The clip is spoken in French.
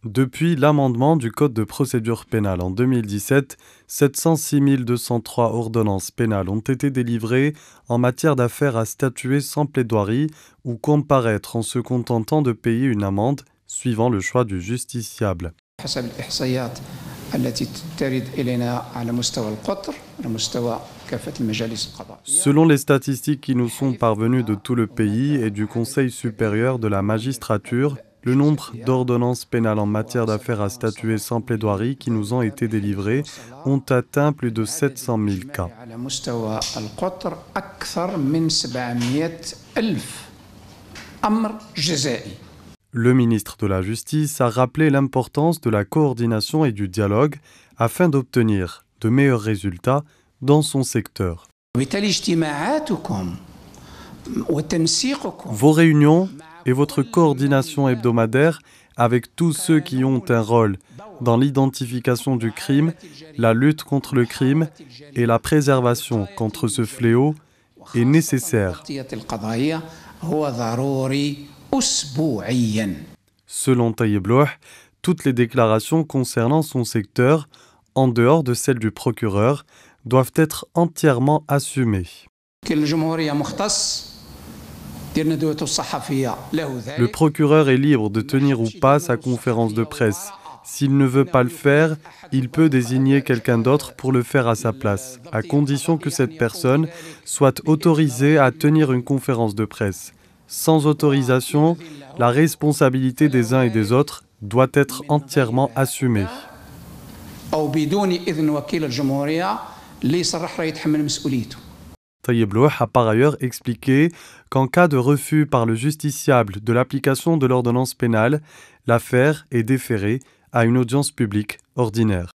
Depuis l'amendement du Code de procédure pénale en 2017, 706 203 ordonnances pénales ont été délivrées en matière d'affaires à statuer sans plaidoirie ou comparaître en se contentant de payer une amende, suivant le choix du justiciable. Selon les statistiques qui nous sont parvenues de tout le pays et du Conseil supérieur de la magistrature, le nombre d'ordonnances pénales en matière d'affaires à statuer sans plaidoirie qui nous ont été délivrées ont atteint plus de 700 000 cas. Le ministre de la Justice a rappelé l'importance de la coordination et du dialogue afin d'obtenir de meilleurs résultats dans son secteur. Vos réunions et votre coordination hebdomadaire avec tous ceux qui ont un rôle dans l'identification du crime, la lutte contre le crime et la préservation contre ce fléau est nécessaire. Selon Tayyib Louh, toutes les déclarations concernant son secteur, en dehors de celles du procureur, doivent être entièrement assumées. Le procureur est libre de tenir ou pas sa conférence de presse. S'il ne veut pas le faire, il peut désigner quelqu'un d'autre pour le faire à sa place, à condition que cette personne soit autorisée à tenir une conférence de presse. Sans autorisation, la responsabilité des uns et des autres doit être entièrement assumée. Tayyib Louh a par ailleurs expliqué qu'en cas de refus par le justiciable de l'application de l'ordonnance pénale, l'affaire est déférée à une audience publique ordinaire.